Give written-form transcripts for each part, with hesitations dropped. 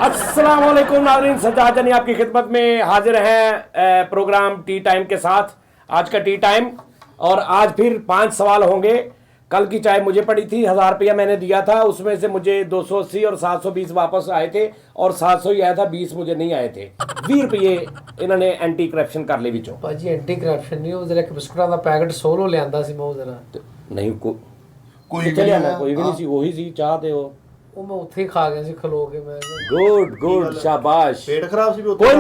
अस्सलाम वालेकुम नाज़रीन, सज्जाद जानी आपकी खिदमत में हाजिर हैं प्रोग्राम टी टाइम के साथ। आज का टी टाइम और आज फिर 5 सवाल होंगे। कल की चाय मुझे पड़ी थी, 1000 रुपया मैंने दिया था, उसमें से मुझे 280 और 720 वापस आए थे और 700 ही आया था, 20 मुझे नहीं आए थे। 20 रुपये इन्होंने एंटी करप्शन कर ले विचों। भाजी एंटी करप्शन नहीं, ਉਹ ਜ਼ਰਾ ਇੱਕ ਬਿਸਕੁਟਾਂ ਦਾ ਪੈਕਟ ਸੋਲੋ ਲਿਆਂਦਾ ਸੀ ਮੈਂ ਉਹ ਜ਼ਰਾ नहीं कोई कितने लियाना, कोई भी नहीं सी, वही सी चाह ते वो। ਉਹ ਮੈਂ ਉੱਥੇ ਹੀ ਖਾ ਗਿਆ ਸੀ ਖਲੋ ਕੇ ਮੈਂ गुड गुड शाबाश। पेट खराब सी भी कोई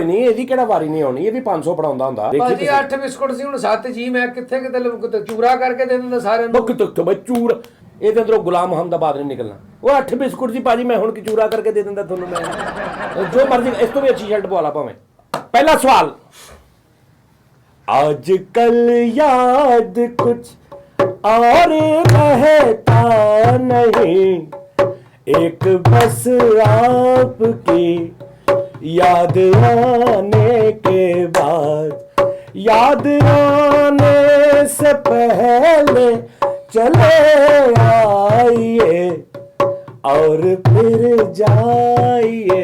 नहीं ਇਹਦੀ ਕਿਹੜਾ ਵਾਰੀ ਨਹੀਂ ਆਉਣੀ, ਇਹ ਵੀ 500 ਪੜਾਉਂਦਾ ਹੁੰਦਾ। ਭਾਜੀ 8 ਬਿਸਕੁਟ ਸੀ ਹੁਣ 7 ਜੀ ਮੈਂ ਕਿੱਥੇ ਕਿਤੇ ਚੂਰਾ ਕਰਕੇ ਦੇ ਦਿੰਦਾ ਸਾਰਿਆਂ ਨੂੰ। ਬੁੱਕ ਤੁੱਕ ਬਚੂਰ ਇਹਦੇ ਅੰਦਰੋਂ ਗੁਲਾਮ ਹਮਦਾਬਾਦ ਨਹੀਂ ਨਿਕਲਣਾ। ਉਹ 8 ਬਿਸਕੁਟ ਸੀ ਭਾਜੀ, ਮੈਂ ਹੁਣ ਕੀ ਚੂਰਾ ਕਰਕੇ ਦੇ ਦਿੰਦਾ ਤੁਹਾਨੂੰ ਮੈਂ। ਜੋ ਮਰਜ਼ੀ ਇਸ ਤੋਂ ਵੀ ਅੱਛੀ ਸ਼ਰਟ ਪਵਾ ਲਾ ਭਾਵੇਂ। ਪਹਿਲਾ ਸਵਾਲ, आजकल याद कुछ और रहता नहीं, एक बस आपकी याद आने के बाद, याद आने से पहले चले आइए और फिर जाइए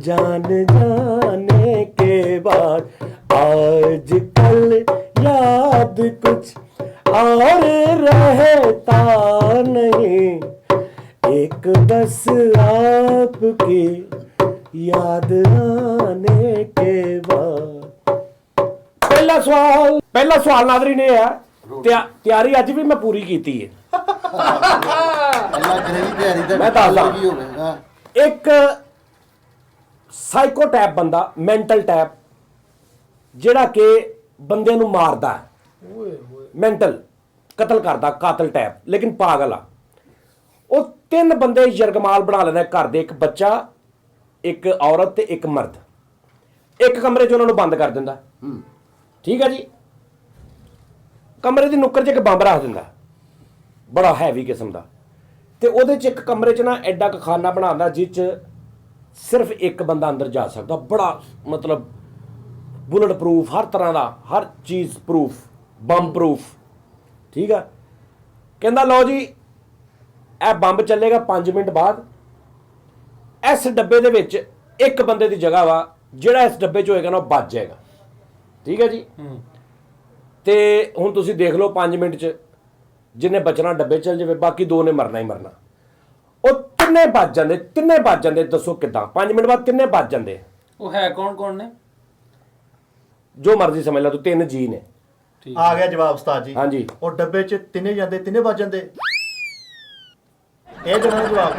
जान जाने के बाद। आजकल याद कुछ और रहता नहीं, एक बस आपकी याद आने के बाद। पहला सवाल नाज़रीन ये है, तैयारी अज भी मैं पूरी की है। अल्लाह करे भी तैयारी मैं दसदा एक साइको टैप बंदा, मैंटल टैप ਜਿਹੜਾ ਕਿ ਬੰਦੇ ਨੂੰ ਮਾਰਦਾ ਓਏ ਹੋਏ ਮੈਂਟਲ ਕਤਲ ਕਰਦਾ, ਕਾਤਲ ਟੈਪ ਲੇਕਿਨ ਪਾਗਲ ਆ। ਉਹ 3 ਬੰਦੇ ਯਰਗਮਾਲ ਬਣਾ ਲੈਂਦਾ ਘਰ ਦੇ, ਇੱਕ ਬੱਚਾ, ਇੱਕ ਔਰਤ ਤੇ ਇੱਕ ਮਰਦ। ਇੱਕ ਕਮਰੇ 'ਚ ਉਹਨਾਂ ਨੂੰ ਬੰਦ ਕਰ ਦਿੰਦਾ, ਠੀਕ ਹੈ ਜੀ। ਕਮਰੇ ਦੀ ਨੁੱਕਰ 'ਚ ਇੱਕ ਬੰਬ ਰੱਖ ਦਿੰਦਾ ਬੜਾ ਹੈਵੀ ਕਿਸਮ ਦਾ, ਤੇ ਉਹਦੇ 'ਚ ਇੱਕ ਕਮਰੇ 'ਚ ਨਾ ਐਡਾ ਕੁ ਖਾਨਾ ਬਣਾਉਂਦਾ ਜਿਸ 'ਚ ਸਿਰਫ ਇੱਕ ਬੰਦਾ ਅੰਦਰ ਜਾ ਸਕਦਾ। ਬੜਾ ਮਤਲਬ बुलेट प्रूफ, हर तरह का, हर चीज़ प्रूफ, बंब प्रूफ, ठीक है। कहता लो जी यह बंब चलेगा 5 मिनट बाद। इस डब्बे दे विच एक बंदे की जगह वा जिहड़ा इस डब्बे च होएगा ना वो बच जाएगा, ठीक है जी। तो हुण तुसीं देख लो 5 मिनट च जिन्हें बचना डब्बे चल जाए, बाकी 2 ने मरना ही मरना। वो तिन्ने बच जाते, दसो किदां 5 मिनट बाद तिन्ने बच जाते। वो है कौन ने? जो मर्जी समझ ला तू, 3 जी ने। आ गया जवाब उस्ताद जी। हाँ जी। और डब्बे च तिने जांदे, तिने बच जांदे। ਇਹ ਦੇਣਾ ਜਵਾਬ।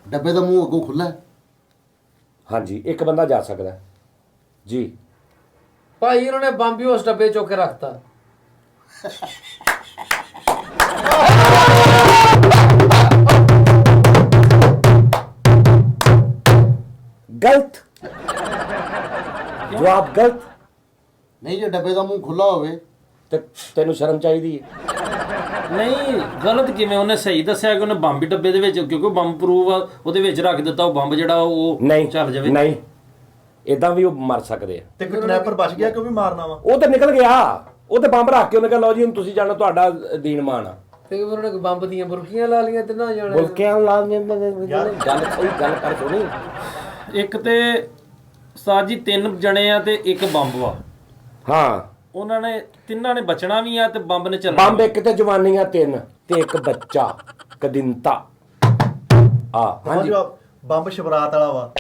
डब्बे का मुंह अगों खुला है। हाँ जी, एक बंदा जा सकता है जी। ਭਾਈ ਉਹਨਾਂ ਨੇ ਬੰਬ ਹੀ ਉਸ ਡੱਬੇ ਚੁੱਕ ਕੇ ਰੱਖਤਾ। गलत जवाब, गलत। नहीं जो डब्बे का मुंह खुला होवे ਤੇ ਤੈਨੂੰ ਸ਼ਰਮ ਚਾਹੀਦੀ ਹੈ। ਨਹੀਂ ਗਲਤ ਕਿਵੇਂ? ਉਹਨੇ ਸਹੀ ਦੱਸਿਆ ਕਿ ਉਹਨੇ ਬੰਬ ਹੀ ਡੱਬੇ ਦੇ ਵਿੱਚ, ਕਿਉਂਕਿ ਬੰਬ ਪ੍ਰੂਫ ਆ, ਉਹਦੇ ਵਿੱਚ ਰੱਖ ਦਿੱਤਾ। ਉਹ ਬੰਬ ਜਿਹੜਾ ਉਹ ਨਹੀਂ ਚੱਲ ਜਾਵੇ। ਨਹੀਂ, ਇਦਾਂ ਵੀ ਉਹ ਮਰ ਸਕਦੇ ਆ। ਤੇ ਕੋਈ ਕਨੈਪਰ ਬਚ ਗਿਆ ਕਿ ਉਹ ਵੀ ਮਾਰਨਾ ਵਾ? ਉਹ ਤੇ ਨਿਕਲ ਗਿਆ, ਉਹ ਤੇ ਬੰਬ ਰੱਖ ਕੇ ਉਹਨੇ ਕਿਹਾ ਲਓ ਜੀ ਹੁਣ ਤੁਸੀਂ ਜਾਣੋ, ਤੁਹਾਡਾ ਦੀਨ ਮਾਨ ਆ। ਤੇ ਉਹਨਾਂ ਨੇ ਬੰਬ ਦੀਆਂ ਬੁਰਕੀਆਂ ਲਾ ਲੀਆਂ ਤਿੰਨਾਂ ਜਾਣਿਆਂ ਨੇ। ਬੁਲਕਿਆਂ ਲਾ ਗੱਲ ਸਹੀ ਗੱਲ ਕਰ ਸੁਣੀ। ਇੱਕ ਤੇ ਉਸਤਾਦ ਜੀ 3 ਜਣੇ ਆ ਤੇ ਇੱਕ ਬੰਬ ਵਾ। ਹਾਂ, ਉਹਨਾਂ ਨੇ ਤਿੰਨਾਂ ਨੇ ਬਚਣਾ ਵੀ ਆ ਤੇ ਬੰਬ ਨੇ ਚੱਲਣਾ। ਬੰਬ ਇੱਕ ਤੇ ਜਵਾਨੀਆਂ 3 ਤੇ ਇੱਕ ਬੱਚਾ ਕਦਿੰਤਾ ਆ। ਹਾਂਜੀ, ਜਵਾਬ ਬੰਬ ਸ਼ਬਰਾਤ ਵਾਲਾ ਵਾ।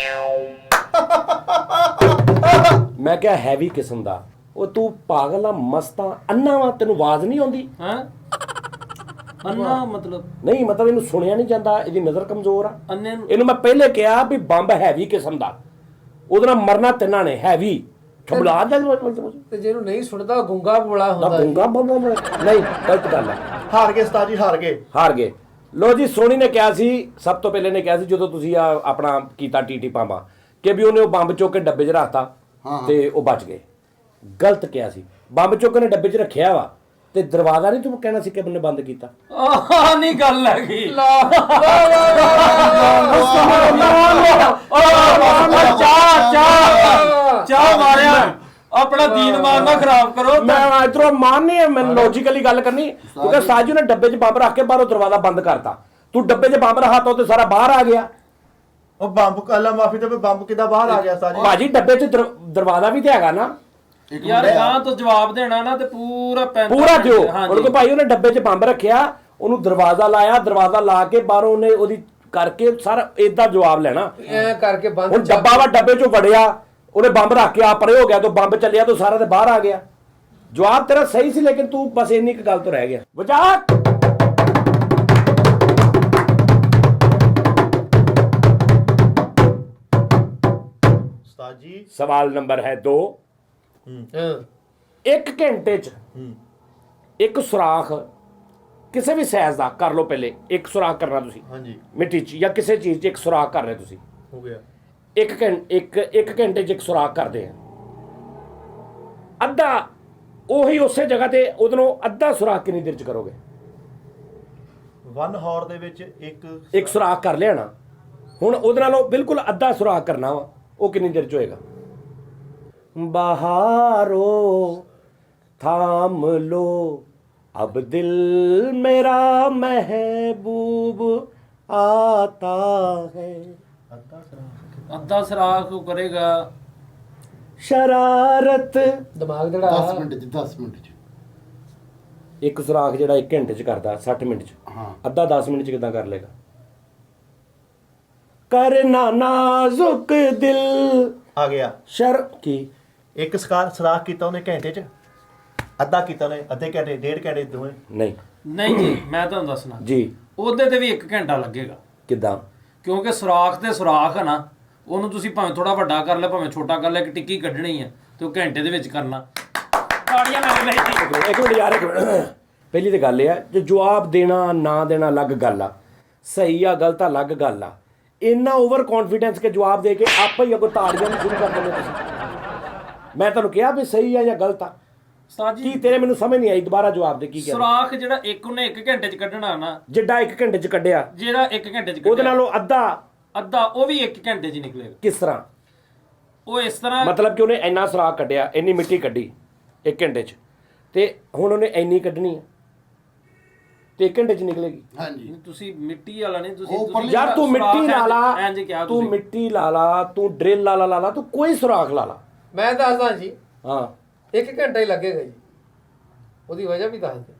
ਮੈਂ ਕਿਹਾ ਹੈਵੀ ਕਿਸਮ ਦਾ। ਉਹ ਤੂੰ ਪਾਗਲ ਆ, ਮਸਤਾਂ ਅੰਨਾ ਵਾ, ਤੈਨੂੰ ਆਵਾਜ਼ ਨਹੀਂ ਆਉਂਦੀ? ਹਾਂ ਅੰਨਾ ਮਤਲਬ ਨਹੀਂ, ਮਤਲਬ ਇਹਨੂੰ ਸੁਣਿਆ ਨਹੀਂ ਜਾਂਦਾ, ਇਹਦੀ ਨਜ਼ਰ ਕਮਜ਼ੋਰ ਆ। ਅੰਨੇ ਨੂੰ ਇਹਨੂੰ ਮੈਂ ਪਹਿਲੇ ਕਿਹਾ ਵੀ ਬੰਬ ਹੈਵੀ ਕਿਸਮ ਦਾ, ਉਹਦੇ ਨਾਲ ਮਰਨਾ ਤਿੰਨਾਂ ਨੇ, ਹੈਵੀ ਠਬਲਾ ਦਾ। ਤੇ ਜਿਹਨੂੰ ਨਹੀਂ ਸੁਣਦਾ ਗੁੰਗਾ ਬੋਲਾ ਹੁੰਦਾ। ਗੁੰਗਾ ਨਹੀਂ, ਗਲਤ ਗੱਲ ਹੈ। ਹਾਰ ਗਏ ਉਸਤਾਦ ਜੀ, ਹਾਰ ਗਏ। ਲੋ ਜੀ, ਸੋਨੀ ਨੇ ਕਿਹਾ ਸੀ, ਸਭ ਤੋਂ ਪਹਿਲੇ ਨੇ ਕਿਹਾ ਸੀ ਜਦੋਂ ਤੁਸੀਂ ਆ ਆਪਣਾ ਕੀਤਾ ਟੀਟੀ ਪਾਂਬਾ, ਕਿ ਵੀ ਉਹਨੇ ਉਹ ਬੰਬ ਚੁੱਕ ਕੇ ਡੱਬੇ 'ਚ ਰੱਖਤਾ ਤੇ ਉਹ ਬਚ ਗਏ। ਗਲਤ ਕਿਹਾ ਸੀ, ਬੰਬ ਚੁੱਕ ਕੇ ਨੇ ਡੱਬੇ 'ਚ ਰੱਖਿਆ ਵਾ ਤੇ ਦਰਵਾਜ਼ਾ ਨਹੀਂ ਤੂੰ ਕਹਿਣਾ ਸੀ ਕਿ ਉਹਨੇ ਬੰਦ ਕੀਤਾ। ਆਹ ਨਹੀਂ ਗੱਲ ਹੈਗੀ। ਚਾਹ ਮਾਰਿਆ अपना दीन मान ना खराब करो। मैं इधरों मान नहीं है, मैंने लॉजिकली गल करनी क्योंकि साजू ने डब्बे च बंब रख के बाहरों दरवाजा बंद करता, तू डब्बे च बंब रखा तो सारा बाहर आ गया। ਉਹ ਬੰਬ ਕੱਲਾ ਮਾਫੀ ਤੇ ਬੰਬ ਕਿੱਦਾਂ ਬਾਹਰ ਆ ਗਿਆ ਉਸਤਾਦ ਜੀ? ਭਾਜੀ ਡੱਬੇ 'ਚ ਦਰਵਾਜ਼ਾ ਵੀ ਤੇ ਹੈਗਾ ਨਾ, ਇੱਕ ਯਾਰ ਮਿੰਟ, ਗਾਂ ਤੋਂ ਜਵਾਬ ਦੇਣਾ ਨਾ ਤੇ ਪੂਰਾ ਪੂਰਾ ਦਿਓ। ਹਾਂਜੀ। ਉਹਨੂੰ ਕੋ ਭਾਈ ਉਹਨੇ ਡੱਬੇ 'ਚ ਬੰਬ ਰੱਖਿਆ, ਉਹਨੂੰ ਦਰਵਾਜ਼ਾ ਲਾਇਆ, ਦਰਵਾਜ਼ਾ ਲਾ ਕੇ ਬਾਹਰੋਂ ਉਹਨੇ ਉਹਦੀ ਕਰਕੇ ਸਾਰਾ ਏਦਾਂ ਜਵਾਬ ਲੈਣਾ। ਐ ਕਰਕੇ ਬੰਦ ਹੁਣ ਡੱਬਾ ਵਾ, ਡੱਬੇ 'ਚੋਂ ਵੜਿਆ, ਉਹਨੇ ਬੰਬ ਰੱਖ ਕੇ ਆ ਪਰੇ ਹੋ ਗਿਆ, ਤਾਂ ਬੰਬ ਚੱਲਿਆ ਤਾਂ ਸਾਰਾ ਤੇ ਬਾਹਰ ਆ ਗਿਆ। ਜਵਾਬ ਤੇਰਾ ਸਹੀ ਸੀ, ਲੇਕਿਨ ਤੂੰ ਬਸ ਇੰਨੀ ਕੁ ਗੱਲ ਤੋਂ ਰਹਿ ਗਿਆ। ਵਜਾ ਉਸਤਾਦ ਜੀ ਸਵਾਲ ਨੰਬਰ ਹੈ 2। ਹਾਂ 1 ਘੰਟੇ 'ਚ ਇੱਕ ਸੁਰਾਖ ਕਿਸੇ ਵੀ ਸਾਈਜ਼ ਦਾ ਕਰ ਲਓ। ਪਹਿਲੇ ਇੱਕ ਸੁਰਾਖ ਕਰਨਾ ਤੁਸੀਂ ਹਾਂਜੀ ਮਿੱਟੀ 'ਚ ਜਾਂ ਕਿਸੇ ਚੀਜ਼ 'ਚ ਇੱਕ ਸੁਰਾਖ ਕਰ ਰਹੇ ਤੁਸੀਂ। ਹੋ ਗਿਆ। ਇੱਕ ਘੰਟੇ 'ਚ ਇੱਕ ਸੁਰਾਖ ਕਰਦੇ ਆ। ਅੱਧਾ ਉਹੀ ਉਸੇ ਜਗ੍ਹਾ ਤੇ ਉਹਦੋਂ ਅੱਧਾ ਸੁਰਾਖ ਕਿੰਨੀ ਦੇਰ 'ਚ ਕਰੋਗੇ? 1 ਹਾਰ ਦੇ ਵਿੱਚ ਇੱਕ ਸੁਰਾਖ ਕਰ ਲਿਆ ਨਾ, ਹੁਣ ਉਹਦੇ ਨਾਲੋਂ ਬਿਲਕੁਲ ਅੱਧਾ ਸੁਰਾਖ ਕਰਨਾ ਵਾ, ਉਹ ਕਿੰਨੀ ਦੇਰ 'ਚ ਹੋਏਗਾ? ਬਹਾਰੋ थाम लो अब दिल मेरा महबूब आता है, ਅੱਧਾ ਸਰਾਖ ਉਹ ਕਰੇਗਾ। ਸ਼ਰਾਰਤ। ਦਿਮਾਗ ਜਿਹੜਾ 10 ਮਿੰਟ ਚ 10 ਮਿੰਟ ਚ ਇੱਕ ਸੁਰਾਖ ਜਿਹੜਾ 1 ਘੰਟੇ 'ਚ ਕਰਦਾ 60 ਮਿੰਟ 'ਚ, ਹਾਂ ਅੱਧਾ 10 ਮਿੰਟ 'ਚ ਕਿੱਦਾਂ ਕਰ ਲੇਗਾ? ਕਰਨਾ ਨਾਜ਼ੁਕ ਦਿਲ ਆ ਗਿਆ। ਸ਼ਰ ਕੀ ਇੱਕ ਸਰਾਖ ਕੀਤਾ ਉਹਨੇ ਘੰਟੇ 'ਚ, ਅੱਧਾ ਕੀਤਾ ਉਹਨੇ ਅੱਧੇ ਘੰਟੇ, 1.5 ਘੰਟੇ ਦੋਵੇਂ। ਨਹੀਂ ਨਹੀਂ ਜੀ, ਮੈਂ ਤੁਹਾਨੂੰ ਦੱਸਣਾ ਜੀ, ਉਹਦੇ ਤੇ ਵੀ 1 ਘੰਟਾ ਲੱਗੇਗਾ, ਕਿੱਦਾਂ? ਕਿਉਂਕਿ ਸੁਰਾਖ ਤੇ ਸੁਰਾਖ ਹੈ ਨਾ, ਉਹਨੂੰ ਤੁਸੀਂ ਭਾਵੇਂ ਥੋੜਾ ਵੱਡਾ ਕਰ ਲੈ ਭਾਵੇਂ ਛੋਟਾ ਕਰ ਲੈ, ਇੱਕ ਟਿੱਕੀ ਕੱਢਣੀ ਹੈ ਤੇ ਉਹ ਘੰਟੇ ਦੇ ਵਿੱਚ ਕਰਨਾ। ਤਾੜੀਆਂ ਮਾਰ ਲੈ ਜੀ। ਇੱਕ ਮਿੰਟ ਯਾਰ, ਇੱਕ ਮਿੰਟ। ਪਹਿਲੀ ਤੇ ਗੱਲ ਇਹ ਆ, ਜੇ ਜਵਾਬ ਦੇਣਾ ਨਾ ਦੇਣਾ ਅਲੱਗ ਗੱਲ ਆ, ਸਹੀ ਆ ਗਲਤ ਆ ਅਲੱਗ ਗੱਲ ਆ। ਇੰਨਾ ਓਵਰ ਕੌਨਫੀਡੈਂਸ ਕੇ ਜਵਾਬ ਦੇ ਕੇ ਆਪੇ ਹੀ ਅੱਗੋਂ ਤਾੜੀਆਂ ਨੂੰ ਸ਼ੁਰੂ ਕਰ ਦਿੰਦੇ ਤੁਸੀਂ। ਮੈਂ ਤੁਹਾਨੂੰ ਕਿਹਾ ਵੀ ਸਹੀ ਆ ਜਾਂ ਗਲਤ ਆ, ਉਸਤਾਦ ਜੀ ਕੀ ਤੇਰੇ ਮੈਨੂੰ ਸਮਝ ਨਹੀਂ ਆਈ, ਦੁਬਾਰਾ ਜਵਾਬ ਦੇ ਕੀ ਕਹਿ ਰਿਹਾ? ਸੁਰਾਖ ਜਿਹੜਾ ਇੱਕ ਉਹਨੇ 1 ਘੰਟੇ 'ਚ ਕੱਢਣਾ ਨਾ, ਜਿੱਡਾ 1 ਘੰਟੇ 'ਚ ਕੱਢਿਆ, ਜਿਹੜਾ 1 ਘੰਟੇ 'ਚ ਉਹਦੇ ਕੱਢਿਆ ਨਾਲੋਂ ਅੱਧਾ ਉਹ ਵੀ 1 ਘੰਟੇ 'ਚ ਹੀ ਨਿਕਲੇਗਾ। ਕਿਸ ਤਰ੍ਹਾਂ? ਉਹ ਇਸ ਤਰ੍ਹਾਂ ਮਤਲਬ ਕਿ ਉਹਨੇ ਇੰਨਾ ਸੁਰਾਖ ਕੱਢਿਆ, ਇੰਨੀ ਮਿੱਟੀ ਕੱਢੀ 1 ਘੰਟੇ 'ਚ, ਤੇ ਹੁਣ ਉਹਨੇ ਇੰਨੀ ਕੱਢਣੀ ਹੈ ਤੇ 1 ਘੰਟੇ 'ਚ ਨਿਕਲੇਗੀ। ਹਾਂਜੀ ਤੁਸੀਂ ਮਿੱਟੀ ਵਾਲਾ ਨਹੀਂ, ਉਹ ਤੁਸੀਂ ਉੱਪਰਲੀ- ਯਾਰ ਤੂੰ ਮਿੱਟੀ ਲਾ ਲਾ, ਇੰਜ ਕਿਹਾ ਤੂੰ ਤੁਸੀਂ। ਮਿੱਟੀ ਲਾ ਲਾ, ਤੂੰ ਡਰਿਲ ਲਾ ਲਾ, ਤੂੰ ਕੋਈ ਸੁਰਾਖ ਲਾ ਲਾ। ਮੈਂ ਦੱਸਦਾ ਜੀ, ਹਾਂ 1 ਘੰਟਾ ਹੀ ਲੱਗੇਗਾ ਜੀ, ਉਹਦੀ ਵਜ੍ਹਾ ਵੀ ਦੱਸ ਦੇ।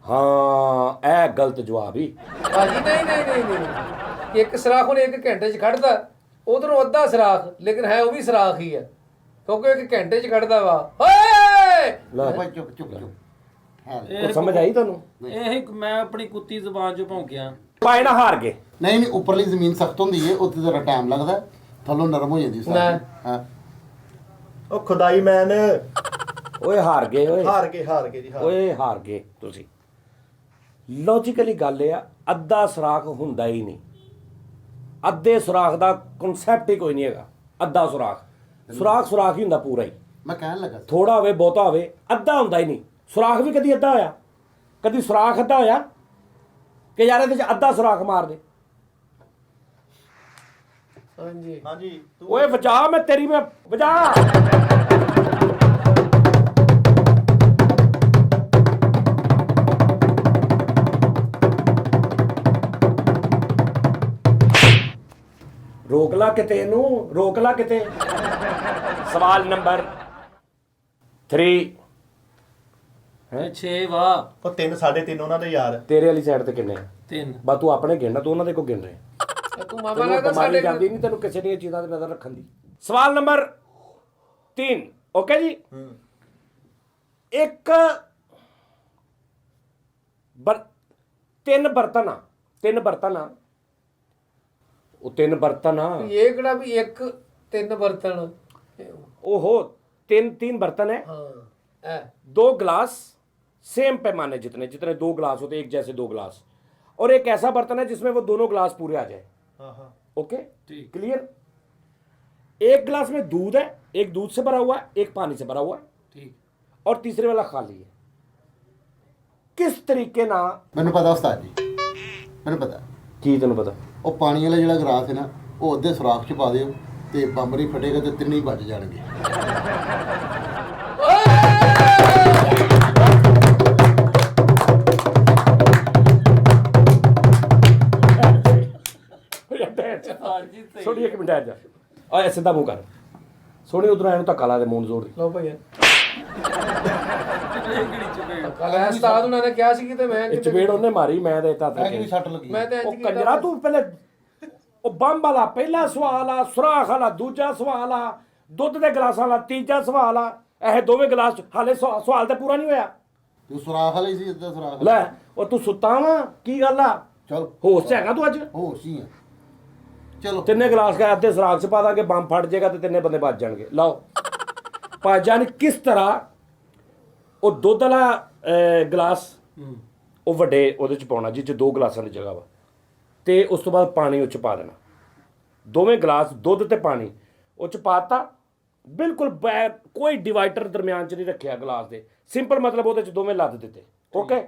ਹਾਂ, ਇਹ ਗਲਤ ਜਵਾਬ ਹੀ। ਭਾਜੀ ਨਹੀਂ, ਇੱਕ ਸਰਾਖ ਉਹਨੇ 1 ਘੰਟੇ 'ਚ ਕੱਢਦਾ, ਉਧਰੋਂ ਅੱਧਾ ਸਰਾਖ, ਲੇਕਿਨ ਹੈ ਉਹ ਵੀ ਸਰਾਖ ਹੀ ਹੈ, ਕਿਉਂਕਿ 1 ਘੰਟੇ 'ਚ ਕੱਢਦਾ ਵਾ। ਓਏ ਲੈ, ਭਾਈ ਚੁੱਪ ਚੁੱਪ ਚੁੱਪ ਹਾਂ ਉਹ ਸਮਝ ਆਈ ਤੁਹਾਨੂੰ? ਇਹ ਮੈਂ ਆਪਣੀ ਕੁੱਤੀ ਜ਼ੁਬਾਨ 'ਚੋਂ ਭੌਂਕਿਆ। ਪਾਏ ਨਾ ਹਾਰ ਗਏ। ਨਹੀਂ ਨਹੀਂ ਉੱਪਰਲੀ ਜ਼ਮੀਨ ਸਖਤ ਹੁੰਦੀ ਹੈ, ਉੱਥੇ ਜ਼ਰਾ ਟਾਈਮ ਲੱਗਦਾ, ਥੱਲੋਂ ਨਰਮ ਹੋ ਜਾਂਦੀ ਸਾਰੀ। ਹਾਂ ਉਹ ਖੁਦਾਈ ਮੈਨ ਓਏ ਹਾਰ ਗਏ, ਓਏ ਹਾਰ ਗਏ ਜੀ ਹਾਰ। ਓਏ ਹਾਰ ਗਏ ਤੁਸੀਂ। ਲੌਜੀਕਲੀ ਗੱਲ ਇਹ ਆ, ਅੱਧਾ ਸੁਰਾਖ ਹੁੰਦਾ ਹੀ ਨਹੀਂ। ਅੱਧੇ ਸੁਰਾਖ ਦਾ ਕਨਸੈਪਟ ਹੀ ਕੋਈ ਨਹੀਂ ਹੈਗਾ। ਅੱਧਾ ਸੁਰਾਖ ਹੀ ਹੁੰਦਾ ਪੂਰਾ ਹੀ, ਮੈਂ ਕਹਿਣ ਲੱਗਾ ਸੀ। ਥੋੜਾ ਹੋਵੇ ਬਹੁਤਾ ਹੋਵੇ, ਅੱਧਾ ਹੁੰਦਾ ਹੀ ਨਹੀਂ। ਸੁਰਾਖ ਵੀ ਕਦੀ ਅੱਧਾ ਹੋਇਆ? ਕਦੀ ਸੁਰਾਖ ਅੱਧਾ ਹੋਇਆ ਕਿ ਯਾਰ ਇਹਦੇ 'ਚ ਅੱਧਾ ਸੁਰਾਖ ਮਾਰ ਦੇ? ਹਾਂਜੀ ਹਾਂਜੀ ਤੂੰ ਓਏ ਵਜਾ, ਮੈਂ ਤੇਰੀ ਮੈਂ ਵਜਾ। ਰੋਕ ਲਾ ਕਿਤੇ ਇਹਨੂੰ, ਰੋਕ ਲਾ ਕਿਤੇ। ਸਵਾਲ ਨੰਬਰ 3 ਤੇ 6 ਵਾ ਉਹ 3 3.5 ਉਹਨਾਂ ਦੇ ਯਾਰ। ਤੇਰੇ ਵਾਲੀ ਸਾਈਡ ਤੇ ਕਿੰਨੇ ਆ? 3 ਬਾ ਤੂੰ ਆਪਣੇ ਗਿਣਨਾ, ਤੂੰ ਉਹਨਾਂ ਦੇ ਕੋ ਗਿਣ ਰਿਹਾ। ਤੂੰ ਮਾਮਾ ਤੈਨੂੰ ਲੱਗਦਾ ਬਿਮਾਰੀ ਸਾਡੇ ਜਾਂਦੀ ਨਹੀਂ ਤੈਨੂੰ ਕਿਸੇ ਦੀਆਂ ਚੀਜ਼ਾਂ ਤੇ ਨਜ਼ਰ ਰੱਖਣ ਦੀ। ਸਵਾਲ ਨੰਬਰ 3, ਓਕੇ ਜੀ। ਇੱਕ ਤਿੰਨ ਬਰਤਨ ਆ, ਉਹ 3 ਬਰਤਨ ਆ। ਇਹ ਕਿਹੜਾ ਵੀ 1 3 ਬਰਤਨ। ओहो 3 बर्तन है, हाँ 2 गिलास सेम पैमाने, जितने 2 गिलास होते एक जैसे 2 गिलास, और एक ऐसा बर्तन है जिसमें वो दोनों गिलास पूरे आ जाए। हाँ हाँ ओके ठीक। क्लियर? एक गिलास में दूध है, एक दूध से भरा हुआ है, एक पानी से भरा हुआ है, ठीक। और तीसरे वाला खाली है। किस तरीके ना ਮੈਨੂੰ ਪਤਾ ਉਸਤਾਦ ਜੀ, ਮੈਨੂੰ ਪਤਾ। की तेन पता? ਉਹ ਪਾਣੀ ਵਾਲਾ ਜਿਹੜਾ ਗਲਾਸ ਹੈ ਨਾ, ਉਹ ਅੱਧੇ ਸੁਰਾਖ 'ਚ ਪਾ ਦਿਓ ਤੇ ਬੰਬ ਨਹੀਂ ਫਟੇਗਾ ਤੇ ਤਿੰਨੇ ਹੀ ਵੱਜ ਜਾਣਗੇ। थोड़ी एक ਠਹਿਰ ਜਾ ਓਏ ਸਿੱਧਾ ਮੂੰਹ ਕਰ ਸੋਹਣੀ ਉਧਰੋਂ ਇਹਨੂੰ ਧੱਕਾ ਲਾ ਦੇ ਮੂੰਹ ਨੂੰ ਜ਼ੋਰ ਦੀ ਲਓ ਭਾਈ ਕੱਲ ਉਸਤਾਦ ਉਹਨਾਂ ਨੇ ਕਿਹਾ ਸੀ ਕਿ ਤੇ ਮੈਂ ਇਹ ਚਪੇੜ ਉਹਨੇ ਮਾਰੀ ਮੈਂ ਤੇ ਤਾਂ ਐ ਕਿ ਸੱਟ ਲੱਗੀ ਮੈਂ ਤੇ ਉਹ ਇੰਜ ਕੰਜਰਾ ਤੂੰ ਪਹਿਲੇ ਉਹ ਬੰਬ ਵਾਲਾ ਪਹਿਲਾ ਸਵਾਲ ਆ ਸੁਰਾਖ ਵਾਲਾ ਦੂਜਾ ਸਵਾਲ ਆ ਦੁੱਧ ਦੇ ਗਲਾਸਾਂ ਵਾਲਾ ਤੀਜਾ ਸਵਾਲ ਆ ਇਹ ਦੋਵੇਂ ਗਲਾਸ ਹਾਲੇ ਸਵਾਲ ਤੇ ਪੂਰਾ ਨਹੀਂ ਹੋਇਆ ਤੂੰ ਸੁਰਾਖ ਵਾਲੀ ਸੀ ਇੱਦਾਂ ਸੁਰਾਖ ਲੈ ਉਹ ਤੂੰ ਸੁੱਤਾ ਵਾ ਕੀ ਗੱਲ ਆ ਚਲ ਹੋਸ਼ 'ਚ ਹੈਗਾ ਤੂੰ ਅੱਜ ਹੋਸ਼ ਹੀ ਆ ਚਲੋ ਤਿੰਨੇ ਗਲਾਸ ਕਾ ਅੱਧੇ ਸਰਾਖ 'ਚ ਪਾ ਦਾਂਗੇ ਬੰਬ ਫਟ ਜਾਏਗਾ ਤੇ ਤਿੰਨੇ ਬੰਦੇ ਬਚ ਜਾਣਗੇ ਲਓ ਭਾਜਾਨ ਕਿਸ ਤਰ੍ਹਾਂ ਉਹ ਦੁੱਧ ਵਾਲਾ ਗਲਾਸ ਉਹ ਵੱਡੇ ਉਹਦੇ 'ਚ ਪਾਉਣਾ ਜਿਹ 'ਚ 2 ਗਲਾਸਾਂ ਦੀ ਜਗ੍ਹਾ ਵਾ ਤੇ ਉਸ ਤੋਂ ਬਾਅਦ ਪਾਣੀ ਉਹ 'ਚ ਪਾ ਦੇਣਾ ਦੋਵੇਂ ਗਲਾਸ ਦੁੱਧ ਤੇ ਪਾਣੀ ਉਹ 'ਚ ਪਾਤਾ ਬਿਲਕੁਲ ਕੋਈ ਡਿਵਾਈਡਰ ਦਰਮਿਆਨ 'ਚ ਨਹੀਂ ਰੱਖਿਆ ਗਲਾਸ ਦੇ ਸਿੰਪਲ ਮਤਲਬ ਉਹਦੇ 'ਚ ਦੋਵੇਂ ਲੱਦ ਦਿੱਤੇ ਓਕੇ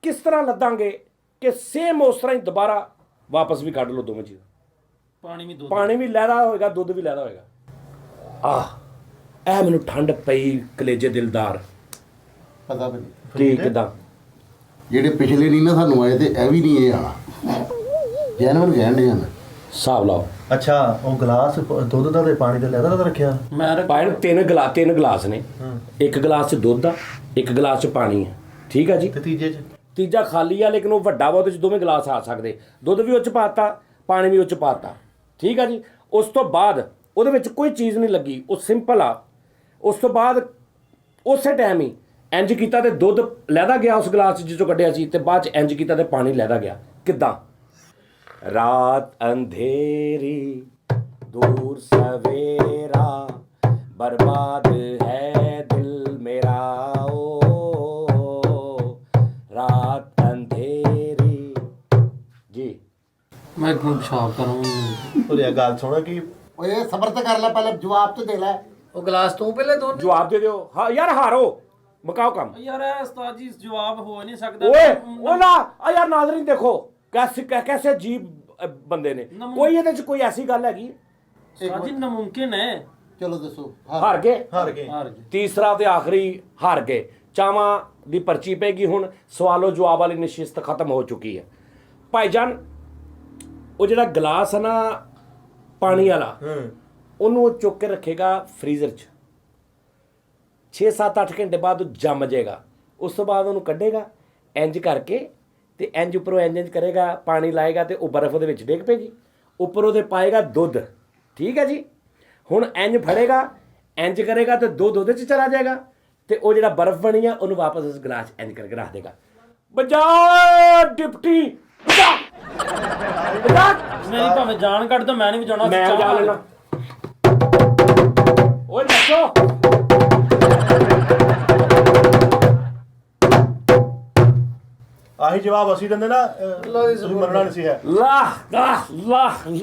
ਕਿਸ ਤਰ੍ਹਾਂ ਲੱਦਾਂਗੇ ਕਿ ਸੇਮ ਉਸ ਤਰ੍ਹਾਂ ਹੀ ਦੁਬਾਰਾ ਵਾਪਸ ਵੀ ਕੱਢ ਲਓ ਦੋਵੇਂ ਚੀਜ਼ ਪਾਣੀ ਵੀ ਲਹਿਦਾ ਹੋਏਗਾ ਦੁੱਧ ਵੀ ਲਹਿਦਾ ਹੋਏਗਾ ਇਹ ਮੈਨੂੰ ਠੰਡ ਪਈ ਕਲੇਜੇ ਦਿਲਦਾਰ ਪਤਾ ਵੀ ਕੀ ਕਿਦਾਂ ਜਿਹੜੇ ਪਿਛਲੇ ਨਹੀਂ ਨਾ ਸਾਨੂੰ ਆਏ ਤੇ ਇਹ ਵੀ ਨਹੀਂ ਇਹ ਆਣਾ ਜੈਨੂਨ ਕਹਿਣ ਦੇ ਹਨ ਹਿਸਾਬ ਲਾਓ ਅੱਛਾ ਉਹ ਗਲਾਸ ਦੁੱਧ ਦਾ ਤੇ ਪਾਣੀ ਦਾ ਲੈਦਾ ਰੱਖਿਆ ਪਾਣੀ ਤਿੰਨ ਗਲਾਸ ਨੇ ਇੱਕ ਗਲਾਸ 'ਚ ਦੁੱਧ ਆ ਇੱਕ ਗਲਾਸ 'ਚ ਪਾਣੀ ਆ ਠੀਕ ਆ ਜੀ ਤੇ ਤੀਜੇ 'ਚ ਤੀਜਾ ਖਾਲੀ ਆ ਲੇਕਿਨ ਉਹ ਵੱਡਾ ਵਾ ਉਹਦੇ 'ਚ ਦੋਵੇਂ ਗਲਾਸ ਆ ਸਕਦੇ ਦੁੱਧ ਵੀ ਉਹ 'ਚ ਪਾਤਾ ਪਾਣੀ ਵੀ ਉਹ 'ਚ ਪਾਤਾ ਠੀਕ ਆ ਜੀ ਉਸ ਤੋਂ ਬਾਅਦ ਉਹਦੇ ਵਿੱਚ ਕੋਈ ਚੀਜ਼ ਨਹੀਂ ਲੱਗੀ ਉਹ ਸਿੰਪਲ ਆ ਉਸ ਤੋਂ ਬਾਅਦ ਉਸੇ ਟਾਈਮ ਹੀ ਇੰਜ ਕੀਤਾ ਤੇ ਦੁੱਧ ਲਹਿਦਾ ਗਿਆ ਉਸ ਗਲਾਸ 'ਚ ਜਿੱਚੋਂ ਕੱਢਿਆ ਸੀ ਤੇ ਬਾਅਦ 'ਚ ਇੰਜ ਕੀਤਾ ਤੇ ਪਾਣੀ ਲਹਿਦਾ ਗਿਆ ਕਿੱਦਾਂ ਰਾਤ ਅੰਧੇਰੀ ਦੂਰ ਸਵੇਰਾ ਬਰਬਾਦ ਹੈ ਦਿਲ ਮੇਰਾ ਓ ਰਾਤ ਅੰਧੇਰੀ ਜੀ ਮੈਂ ਕਿਉਂ ਪਿਸ਼ਾਬ ਕਰਾਂ ਉਹਦੀ ਗੱਲ ਸੁਣਾ ਕਿ ਓਏ ਸਬਰ ਤੇ ਕਰ ਲੈ ਪਹਿਲੇ ਜਵਾਬ ਤੇ ਦੇ ਲੈ ਉਹ ਗਲਾਸ ਤੂੰ ਪਹਿਲੇ ਦੋ ਜਵਾਬ ਦੇ ਦਿਓ ਹਾਂ ਯਾਰ ਹਾਰੋ ਮੁਕਾਓ ਕੰਮ ਯਾਰ ਇਹ ਉਸਤਾਦ ਜੀ ਜਵਾਬ ਹੋ ਨਹੀਂ ਸਕਦਾ ਓਏ ਉਹ ਨਾ ਆ ਯਾਰ ਨਾਜ਼ਰੀਨ ਦੇਖੋ कैसे अजीब बंदे ने कोई ਇਹਦੇ ਚ ਕੋਈ ਐਸੀ ਗੱਲ ਹੈਗੀ ਉਸਤਾਦ ਜੀ ਨਾਮੁਮਕਿਨ ਹੈ ਚਲੋ ਦੱਸੋ ਹਾਰ ਗਏ ਹਾਰ ਗਏ ਤੀਸਰਾ ਤੇ ਆਖਰੀ ਹਾਰ ਗਏ ਚਾਵਾਂ ਦੀ ਪਰਚੀ ਪੈਗੀ ਹੁਣ ਸਵਾਲੋ ਜਵਾਬ ਵਾਲੀ ਨਿਸ਼ਚਿਤ ਖਤਮ ਹੋ ਚੁੱਕੀ ਹੈ ਭਾਈਜਾਨ ਉਹ ਜਿਹੜਾ ਗਲਾਸ ਹੈ ਨਾ ਪਾਣੀ ਵਾਲਾ ਉਹਨੂੰ ਉਹ ਚੁੱਕ ਕੇ ਰੱਖੇਗਾ ਫ੍ਰੀਜ਼ਰ 'ਚ 6-7-8 ਘੰਟੇ ਬਾਅਦ ਉਹ ਜੰਮ ਜਾਏਗਾ ਉਸ ਤੋਂ ਬਾਅਦ ਉਹਨੂੰ ਕੱਢੇਗਾ ਇੰਜ ਕਰਕੇ ਤੇ ਇੰਜ ਉੱਪਰੋਂ ਇੰਜ ਕਰੇਗਾ ਪਾਣੀ ਲਾਏਗਾ ਤੇ ਉਹ ਬਰਫ਼ ਉਹਦੇ ਵਿੱਚ ਡਿੱਗ ਪਏਗੀ ਉੱਪਰ ਉਹਦੇ ਪਾਏਗਾ ਦੁੱਧ ਠੀਕ ਹੈ ਜੀ ਹੁਣ ਇੰਜ ਫੜੇਗਾ ਇੰਜ ਕਰੇਗਾ ਤੇ ਦੁੱਧ ਉਹਦੇ 'ਚ ਚਲਾ ਜਾਏਗਾ ਤੇ ਉਹ ਜਿਹੜਾ ਬਰਫ਼ ਬਣੀ ਆ ਉਹਨੂੰ ਵਾਪਸ ਉਸ ਗਲਾਸ ਇੰਜ ਕਰਕੇ ਰੱਖ ਦੇਗਾ ਬਜਾ ਡਿਪਟੀ ਬਜਾ ਮੇਰੀ ਭਾਵੇਂ ਜਾਨ ਕੱਢ ਦੋ ਮੈਂ ਨਹੀਂ ਵਜਾਉਣਾ ਮੈਂ ਵਜਾ ਲੈਣਾ ਓਏ ਨੱਚੋ ਆਹੀ ਜਵਾਬ ਅਸੀਂ ਦਿੰਦੇ ਨਾ ਤੁਸੀਂ ਮੰਨਣਾ ਨਹੀਂ ਸੀ ਹੈ ਲਾ ਜੀ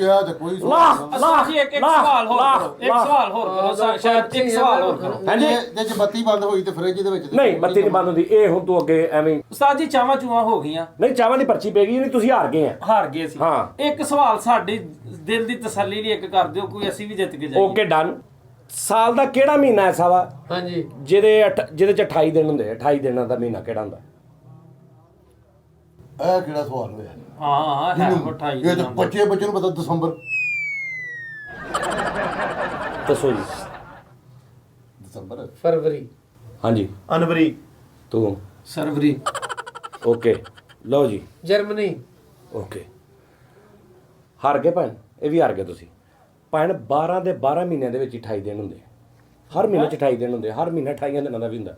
ਆ ਤੇ ਕੋਈ ਉਸਤਾਦ ਜੀ ਇੱਕ ਸਵਾਲ ਹੋਰ ਕਰੋ ਇੱਕ ਸਵਾਲ ਹੋਰ ਕਰੋ ਸ਼ਾਇਦ ਇੱਕ ਸਵਾਲ ਹੋਰ ਕਰੋ ਹਾਂਜੀ ਜੇ ਚ ਬੱਤੀ ਬੰਦ ਹੋਈ ਤੇ ਫ੍ਰਿਜ ਦੇ ਵਿੱਚ ਨਹੀਂ ਬੱਤੀ ਨਹੀਂ ਬੰਦ ਹੁੰਦੀ ਇਹ ਹੁਣ ਤੂੰ ਅੱਗੇ ਐਵੇਂ ਉਸਤਾਦ ਜੀ ਚਾਵਾਂ ਚੂਆਂ ਹੋ ਗਈਆਂ ਨਹੀਂ ਚਾਵਾਂ ਦੀ ਪਰਚੀ ਪੈ ਗਈ ਨਹੀਂ ਤੁਸੀਂ ਹਾਰ ਗਏ ਆ ਹਾਰ ਗਏ ਸੀ ਹਾਂ। ਇੱਕ ਸਵਾਲ ਸਾਡੀ ਦਿਲ ਦੀ ਤਸੱਲੀ ਲਈ ਇੱਕ ਕਰ ਦਿਓ ਕੋਈ ਅਸੀਂ ਵੀ ਜਿੱਤ ਕੇ ਜਾਈਏ ਓਕੇ ਡਨ ਸਾਲ ਦਾ ਕਿਹੜਾ ਮਹੀਨਾ ਐਸਾ ਵਾ ਹਾਂਜੀ ਜਿਹਦੇ ਚ 28 ਦਿਨ ਹੁੰਦੇ ਆ 28 ਦਿਨਾਂ ਦਾ ਮਹੀਨਾ ਕਿਹੜਾ ਹੁੰਦਾ ਇਹ ਕਿਹੜਾ ਸਵਾਲ ਹੋਇਆ ਹਾਂ ਹੈ 28 ਇਹ ਤਾਂ ਬੱਚੇ ਨੂੰ ਪਤਾ ਦਸੰਬਰ ਦੱਸੋ ਜੀ ਦਸੰਬਰ ਫਰਵਰੀ ਹਾਂਜੀ ਅਨਵਰੀ ਤੂੰ ਸਰਵਰੀ ਓਕੇ ਲਓ ਜੀ ਜਰਮਨੀ ਓਕੇ ਹਾਰ ਗਏ ਭੈਣ ਇਹ ਵੀ ਹਾਰ ਗਏ ਤੁਸੀਂ ਭੈਣ 12 ਦੇ 12 ਮਹੀਨਿਆਂ ਦੇ ਵਿੱਚ 28 ਦਿਨ ਹੁੰਦੇ ਹਰ ਮਹੀਨੇ ਚ 28 ਦਿਨ ਹੁੰਦੇ ਹਰ ਮਹੀਨਾ 28 ਦਿਨਾਂ ਦਾ ਵੀ ਹੁੰਦਾ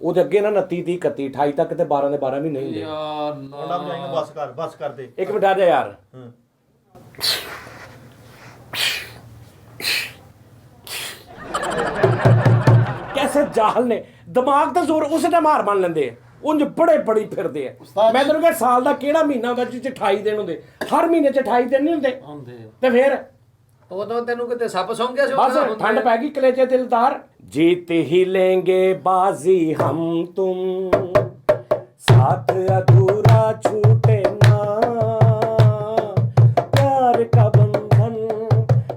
ਉਹਦੇ ਅੱਗੇ ਨਾ 29 30 31 28 ਤੱਕ ਤੇ 12 ਦੇ 12 ਮਹੀਨੇ ਹੁੰਦੇ ਯਾਰ ਮੁੰਡਾ ਬਜਾਏਗਾ ਬਸ ਕਰ ਦੇ ਇੱਕ ਮਿੰਟ ਆ ਜਾ ਯਾਰ कैसे जाहल ने दिमाग ਦਾ ਜ਼ੋਰ ਉਸੇ ਟਾਈਮ ਹਾਰ ਮੰਨ ਲੈਂਦੇ ਆ ਉਂਝ ਬੜੇ ਬੜੀ ਫਿਰਦੇ ਆ ਮੈਂ ਤੈਨੂੰ ਕਿਹਾ ਸਾਲ ਦਾ ਕਿਹੜਾ ਮਹੀਨਾ ਹੁੰਦਾ ਜਿਸ 28 ਦਿਨ ਹੁੰਦੇ ਹਰ ਮਹੀਨੇ ਚ 28 ਦਿਨ ਨਹੀਂ ਹੁੰਦੇ ਤੇ ਫਿਰ ਉਦੋਂ ਤੈਨੂੰ ਕਿਤੇ ਸੱਪ ਸੌਂ ਗਿਆ ਸੀ बस ठंड पैगी कलेजे दिलदार जीत ही लेंगे बाजी हम तुम साथ अधूरा छूटे ना प्यार का बंधन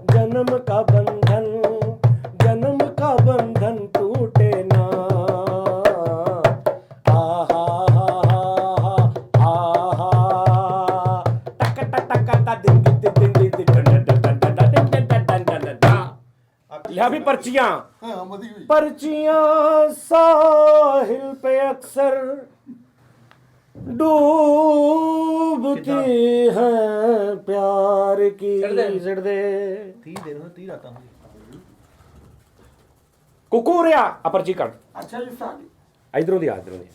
जन्म का बंधन टूटे ना आहा टक टक टक लिया भी पर्चियां ਹਾਂ ਮਦੀ ਹੋਈ पर्चियां साहिल पे अक्सर डूबती हैं प्यार की चढ़ दे। 30 ਦਿਨ 30 ਰਾਤਾਂ ਹੋਈ कुकूरिया पर्ची कट ਅੱਛਾ ਜੀ ਸਾਹਿਬ इधरों दी इधरों दी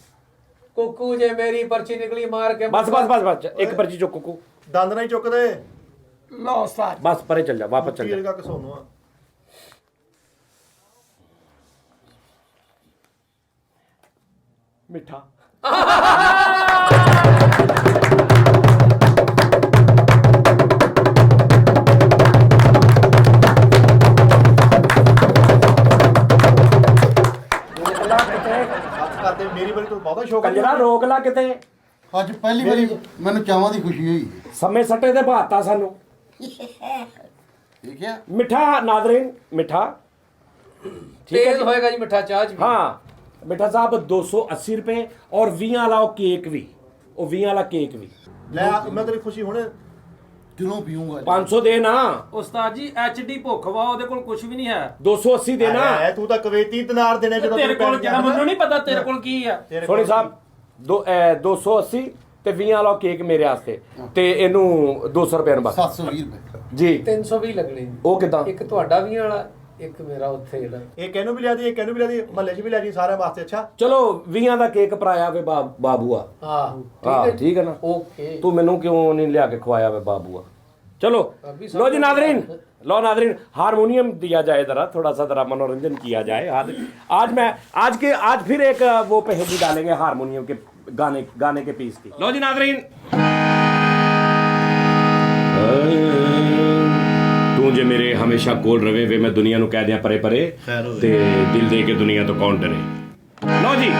ਕੁੱਕੂ ਜੇ ਮੇਰੀ ਪਰਚੀ ਨਿਕਲੀ ਮਾਰ ਕੇ बस बस बस बस एक पर्ची चो कुकू ਦੰਦ ਨਹੀਂ ਚੁੱਕਦੇ ਲਓ ਉਸਤਾਦ बस परे चल जा वापस चल जा ਤੀਰ ਕਾ ਕਸੋਨੋ ਆ मिठा ਹੱਥ ਕਰਦੇ ਮੇਰੀ ਵਾਰੀ ਤੋਂ ਬਹੁਤਾ ਸ਼ੌਕ कंजरा रोक ला किते ਅੱਜ ਪਹਿਲੀ ਵਾਰੀ ਮੈਨੂੰ ਚਾਵਾਂ ਦੀ ਖੁਸ਼ੀ ਹੋਈ समय सट्टे ते बहाता सानू ਠੀਕ ਹੈ मिठा नादरीन मिठा ठीक है ਤੇਜ਼ जी? ਹੋਏਗਾ ਜੀ ਮਿੱਠਾ ਚਾਹ ਚ ਵੀ। हाँ मिठा साहब 280 रुपए और 20 वाला केक भी ਉਹ 20 ਵਾਲਾ ਕੇਕ ਵੀ ਲੈ ਮੈਂ ਤੇਰੀ ਖੁਸ਼ੀ ਹੁਣ ਦਿਲੋਂ ਪੀਊਂਗਾ 500 ਦੇ ਨਾ ਉਸਤਾਦ ਜੀ ਐਚਡੀ ਭੁੱਖ ਵਾ ਉਹਦੇ ਕੋਲ ਕੁਝ ਵੀ ਨਹੀਂ ਹੈ 280 ਦੇ ਨਾ ਐ ਤੂੰ ਤਾਂ ਕਵੇਤੀ ਦਿਨਾਰ ਦੇਣੇ ਜਦੋਂ ਤੇਰੇ ਕੋਲ ਜਿਹੜਾ ਮੈਨੂੰ ਨਹੀਂ ਪਤਾ ਤੇਰੇ ਕੋਲ ਕੀ ਆ ਸੋਨੀ ਸਾਹਿਬ 280 ਤੇ 20 ਵਾਲਾ ਕੇਕ ਮੇਰੇ ਵਾਸਤੇ ਤੇ ਇਹਨੂੰ 200 ਰੁਪਏ ਨੂੰ ਬਸ 720 ਰੁਪਏ ਜੀ 320 ਲੱਗਣੇ ਜੀ। ਉਹ ਕਿਦਾਂ ਇੱਕ ਤੁਹਾਡਾ ਵੀ ਵਾਲਾ ਇੱਕ ਮੇਰਾ ਉੱਥੇ ਜਿਹੜਾ ਇਹ ਕਿਹਨੂੰ ਵੀ ਲਿਆ ਦੀ ਇਹ ਕਿਹਨੂੰ ਵੀ ਲਿਆ ਦੀ ਮਹੱਲੇ 'ਚ ਵੀ ਲਿਆ ਦੀ ਸਾਰਿਆਂ ਵਾਸਤੇ ਅੱਛਾ ਚਲੋ 20 ਦਾ ਕੇਕ ਪਰਾਇਆ ਵੇ ਬਾਬੂਆ ਹਾਂ ਹਾਂ ਠੀਕ ਹੈ ਨਾ ओके ਤੂੰ ਮੈਨੂੰ ਕਿਉਂ ਨਹੀਂ ਲਿਆ ਕੇ ਖਵਾਇਆ ਵੇ ਬਾਬੂਆ चलो अभी लो जी नादरीन लो नादरीन हारमोनियम दिया जाए जरा थोड़ा सा जरा मनोरंजन किया जाए आज फिर एक वो पहेली डालेंगे हारमोनियम के गाने के पीस की लो जी नादरीन तू जे मेरे हमेशा कोल रवे वे मैं दुनिया नु कह दिया परे परे खैर होवे। ते दिल दे के दुनिया तो कौन डरे लो जी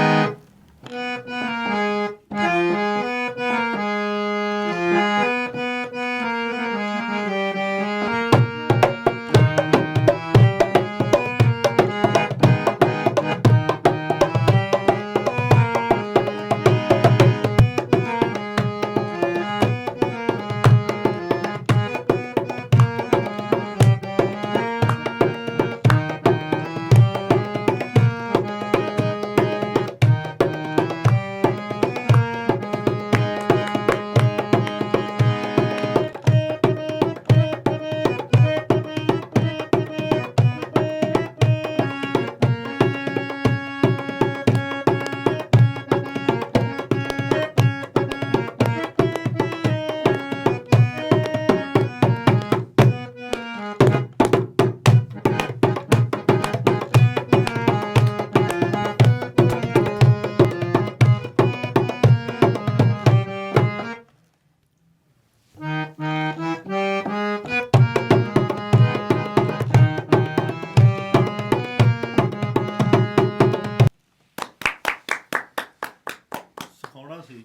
ਸਿਖਾਉਣਾ ਸੀ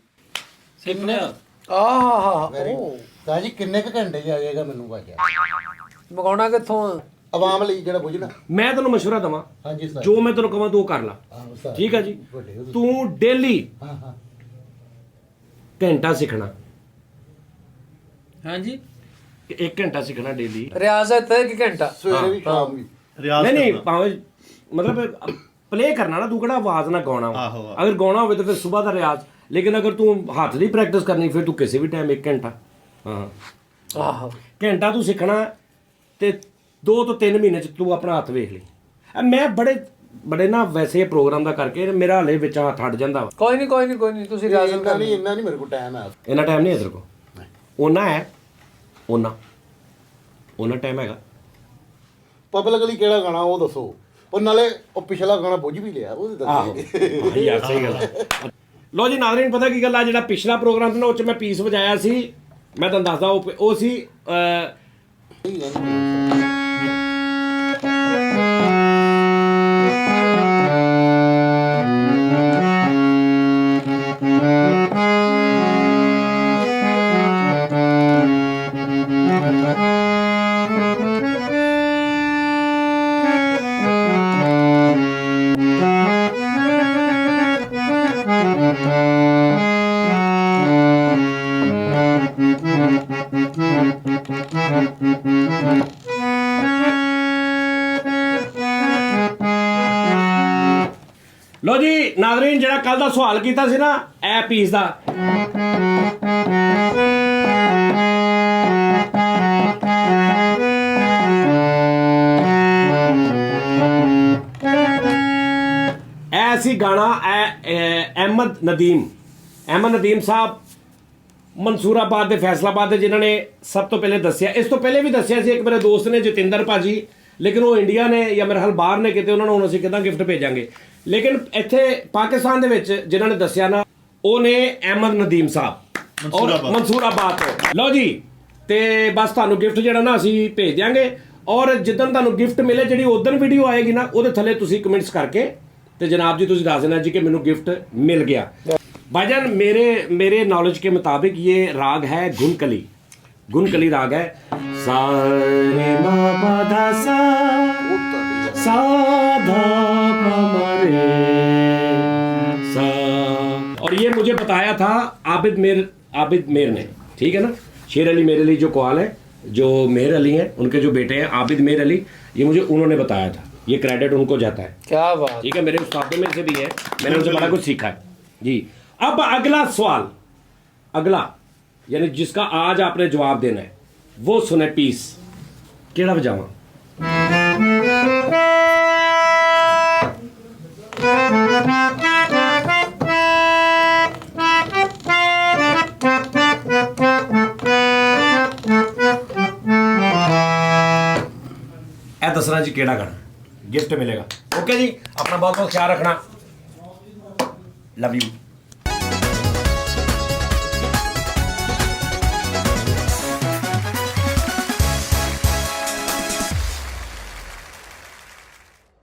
ਸਿੱਖਨੇ ਆਹ ਵੈਰੀ ਤਾਂ ਜੀ ਕਿੰਨੇ ਕੁ ਘੰਟੇ 'ਚ ਆ ਜਾਏਗਾ ਮੈਨੂੰ ਬਾਜਾ ਮਗਾਉਣਾ ਕਿੱਥੋਂ ਆ? ਆਵਾਮ ਲਈ ਜਿਹੜਾ ਬੁਝਣਾ मैं तेन मशवरा दवा ਹਾਂਜੀ ਸਰ जो मैं तेन कहा तू कर ला ਹਾਂ ਉਸਤਾਦ ठीक है जी ਵੱਡੇ ਹੋ ਤੁਸੀਂ। तू डेली ਹਾਂ ਹਾਂ घंटा सीखना ਹਾਂਜੀ 1 घंटा सीखना डेली ਰਿਆਜ਼ਤ ਹੈ ਕਿ ਘੰਟਾ ਸਵੇਰੇ ਵੀ ਸ਼ਾਮ ਵੀ ਰਿਆਜ਼ नहीं नहीं ਕਰਨਾ। भावे मतलब प्ले करना ना तू कड़ा आवाज ना गाना वा। आहो, आहो। अगर गाना हो तो फिर सुबह का रियाज लेकिन अगर तू हाथ की प्रैक्टिस करनी फिर तू किसी भी टाइम 1 घंटा हाँ ਆਹੋ घंटा तू सीखना ते 2 ਤੋਂ 3 ਮਹੀਨੇ ਚ ਤੂੰ ਆਪਣਾ ਹੱਥ ਵੇਖ ਲਈ ਮੈਂ ਬੜੇ ਨਾ ਵੈਸੇ ਪ੍ਰੋਗਰਾਮ ਦਾ ਕਰਕੇ ਮੇਰਾ ਹਲੇ ਵਿੱਚ ਹੱਥ ਹਟ ਜਾਂਦਾ ਵਾ ਕੋਈ ਨਹੀਂ ਤੁਸੀਂ ਰਿਆਜ਼ਤ ਇੰਨਾ ਕਰ ਨਹੀਂ ਇੰਨਾ ਨਹੀਂ ਮੇਰੇ ਕੋਲ ਟਾਈਮ ਹੈ ਇੰਨਾ ਟਾਈਮ ਨਹੀਂ ਹੈ ਤੇਰੇ ਕੋਲ ਉਹਨਾਂ ਹੈ ਉਹਨਾਂ ਟਾਈਮ ਹੈਗਾ ਪਬਲਿਕ ਲਈ ਕਿਹੜਾ ਗਾਣਾ ਉਹ ਦੱਸੋ ਉਹ ਨਾਲੇ ਉਹ ਪਿਛਲਾ ਗਾਣਾ ਬੁੱਝ ਵੀ ਲਿਆ ਉਹ ਆਹੋ ਦੱਸੋ ਹਾਂ ਯਾਰ ਸਹੀ ਗੱਲ ਹੈ ਲੋ ਜੀ ਨਾਜ਼ਰੀਨ ਪਤਾ ਕੀ ਗੱਲ ਆ ਜਿਹੜਾ ਪਿਛਲਾ ਪ੍ਰੋਗਰਾਮ ਸੀ ਨਾ ਉਹ ਚ ਮੈਂ ਪੀਸ ਵਜਾਇਆ ਸੀ ਮੈਂ ਤੁਹਾਨੂੰ ਦੱਸਦਾ ਉਹ ਸੀ ਲੋ ਜੀ ਨਾਜ਼ਰੀਨ, ਜਿਹੜਾ ਕੱਲ ਦਾ ਸਵਾਲ ਕੀਤਾ ਸੀ ਨਾ ਇਹ ਪੀਸ ਦਾ, ਇਹ ਸੀ ਗਾਣਾ ਅਹਿਮਦ ਨਦੀਮ ਸਾਹਿਬ ਮਨਸੂਰਾਬਾਦ ਦੇ ਫੈਸਲਾਬਾਦ ਦੇ, ਜਿਨ੍ਹਾਂ ਨੇ ਸਭ ਤੋਂ ਪਹਿਲੇ ਦੱਸਿਆ। ਇਸ ਤੋਂ ਪਹਿਲੇ ਵੀ ਦੱਸਿਆ ਸੀ ਇੱਕ ਮੇਰੇ ਦੋਸਤ ਨੇ, ਜਤਿੰਦਰ ਭਾਜੀ, ਲੇਕਿਨ ਉਹ ਇੰਡੀਆ ਨੇ ਜਾਂ ਮੇਰੇ ਹਾਲ ਬਾਹਰ ਨੇ ਕਿਤੇ, ਉਹਨਾਂ ਨੂੰ ਹੁਣ ਅਸੀਂ ਕਿੱਦਾਂ ਗਿਫਟ ਭੇਜਾਂਗੇ। ਲੇਕਿਨ ਇੱਥੇ ਪਾਕਿਸਤਾਨ ਦੇ ਵਿੱਚ ਜਿਨ੍ਹਾਂ ਨੇ ਦੱਸਿਆ ਨਾ, ਉਹ ਨੇ ਅਹਿਮਦ ਨਦੀਮ ਸਾਹਿਬ ਔਰ ਮਨਸੂਰਾਬਾਦ ਤੋਂ। ਲਓ ਜੀ, ਤੇ ਬਸ ਤੁਹਾਨੂੰ ਗਿਫਟ ਜਿਹੜਾ ਨਾ ਅਸੀਂ ਭੇਜ ਦਿਆਂਗੇ, ਔਰ ਜਿੱਦਣ ਤੁਹਾਨੂੰ ਗਿਫਟ ਮਿਲੇ, ਜਿਹੜੀ ਉਦੋਂ ਵੀਡੀਓ ਆਏਗੀ ਨਾ, ਉਹਦੇ ਥੱਲੇ ਤੁਸੀਂ ਕਮੈਂਟਸ ਕਰਕੇ ਤੇ ਜਨਾਬ ਜੀ ਤੁਸੀਂ ਦੱਸ ਦੇਣਾ ਜੀ कि ਮੈਨੂੰ ਗਿਫਟ मिल गया। भाईजान मेरे नॉलेज के मुताबिक ये राग है गुनकली राग है। सा रे मा पा धा सा धा पा मा रे सा। और ये मुझे बताया था आबिद मेर ने, ठीक है ना, शेर अली मेर अली जो कवाल है, जो मेहर अली हैं, उनके जो बेटे हैं आबिद मेहर अली, ये मुझे उन्होंने बताया था, ये क्रेडिट उनको जाता है। क्या बात, ठीक है, मेरे उस्तादों में से भी है, मैंने उनसे बड़ा कुछ सीखा है जी। अब अगला सवाल, अगला यानी जिसका आज आपने जवाब देना है, वो सुने पीस केड़ा बजावा। ए दसना जी केड़ा गाना, गिफ्ट मिलेगा। ओके जी, अपना बहुत बहुत ख्याल रखना, लव यू।